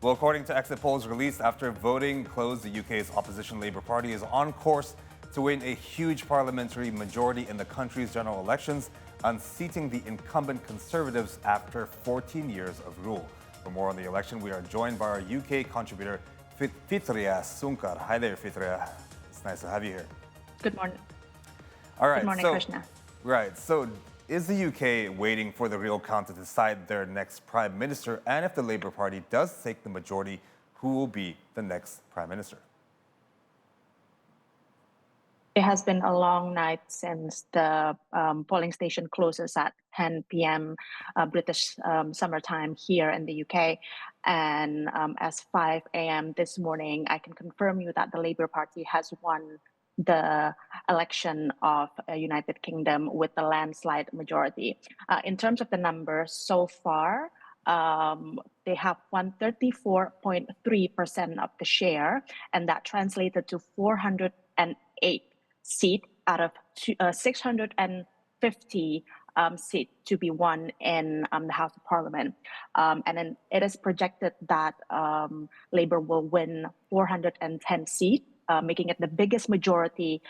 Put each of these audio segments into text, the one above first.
Well, according to exit polls released after voting closed, the UK's opposition Labour Party is on course to win a huge parliamentary majority in the country's general elections, unseating the incumbent Conservatives after 14 years of rule. For more on the election, we are joined by our UK contributor, Fitria Sungkar. Hi there, Fitria. It's nice to have you here. Good morning. All right. Good morning, Krishna. Right. So, is the UK waiting for the real count to decide their next prime minister? And if the Labour Party does take the majority, who will be the next prime minister? It has been a long night since the polling station closes at 10 p.m. British summertime here in the UK. And as 5 a.m. this morning, I can confirm you that the Labour Party has won the election of United Kingdom with a landslide majority. In terms of the numbers so far, they have won 34.3% of the share, and that translated to 408 seat out of 650 seat to be won in the House of Parliament. And then it is projected that Labour will win 410 seats, making it the biggest majority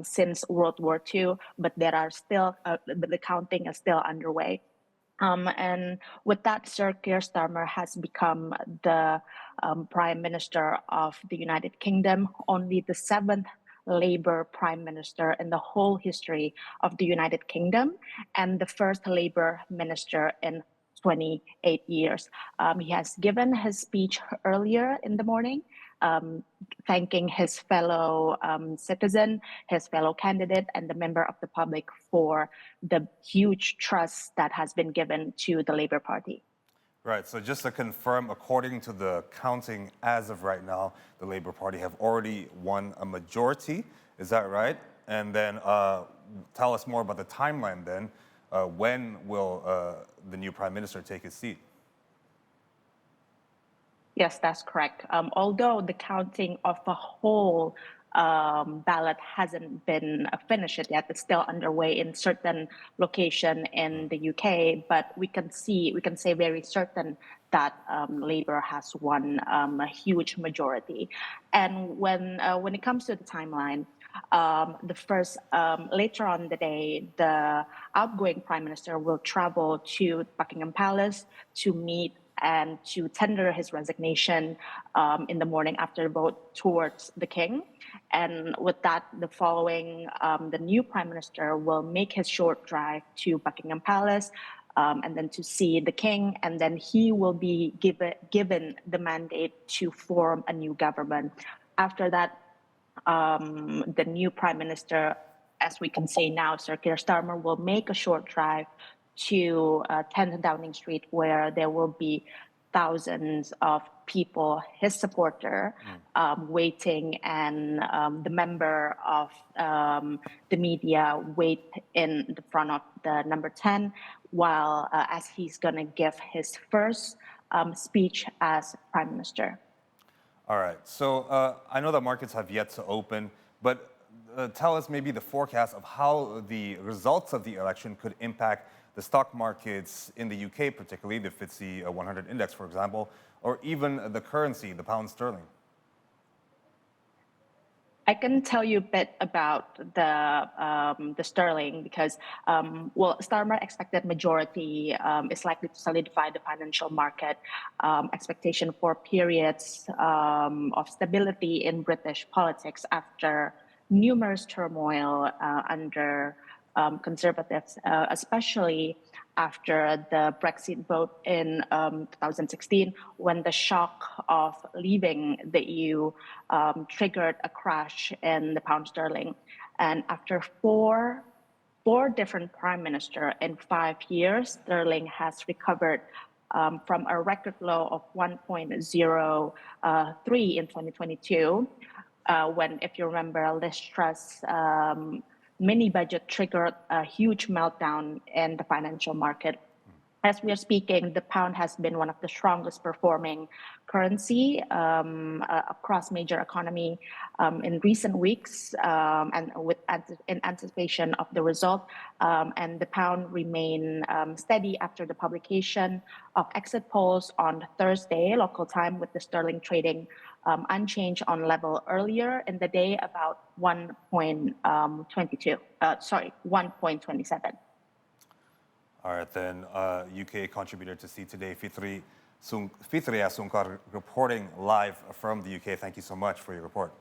since World War II, but there are still, the counting is still underway. And with that, Sir Keir Starmer has become the Prime Minister of the United Kingdom, only the seventh Labour Prime Minister in the whole history of the United Kingdom, and the first Labour Minister in 28 years. He has given his speech earlier in the morning, thanking his fellow citizen, his fellow candidate, and the member of the public for the huge trust that has been given to the Labour Party. Right, so just to confirm, according to the counting as of right now, the Labour Party have already won a majority. Is that right? And then tell us more about the timeline then. When will the new Prime Minister take his seat? Yes, that's correct. Although the counting of the whole ballot hasn't been finished yet, it's still underway in certain location in the UK, but we can say very certain that Labour has won a huge majority. And when it comes to the timeline, later on in the day, the outgoing Prime Minister will travel to Buckingham Palace to meet and to tender his resignation in the morning after the vote towards the King. And with that, the new Prime Minister will make his short drive to Buckingham Palace and then to see the King, and then he will be given the mandate to form a new government. After that, the new Prime Minister, as we can say now, Sir Keir Starmer, will make a short drive to 10 Downing Street, where there will be thousands of people, his supporter, waiting, and the member of the media wait in the front of the number 10, while as he's going to give his first speech as Prime Minister. All right, so I know that markets have yet to open, but tell us maybe the forecast of how the results of the election could impact the stock markets in the UK, particularly the Fitria 100 index, for example, or even the currency, the pound sterling. I can tell you a bit about the sterling because, Starmer expected majority is likely to solidify the financial market expectation for periods of stability in British politics after numerous turmoil under Conservatives, especially after the Brexit vote in 2016, when the shock of leaving the EU triggered a crash in the pound sterling. And after four different prime ministers in 5 years, sterling has recovered from a record low of 1.03 in 2022, when, if you remember, Liz Truss mini budget triggered a huge meltdown in the financial market. as we are speaking, the pound has been one of the strongest performing currency across major economy in recent weeks, and in anticipation of the result. And the pound remained steady after the publication of exit polls on Thursday local time, with the sterling trading unchanged on level earlier in the day, about 1.27. All right, then, UK contributor to See Today, Fitria Sungkar, reporting live from the UK. Thank you so much for your report.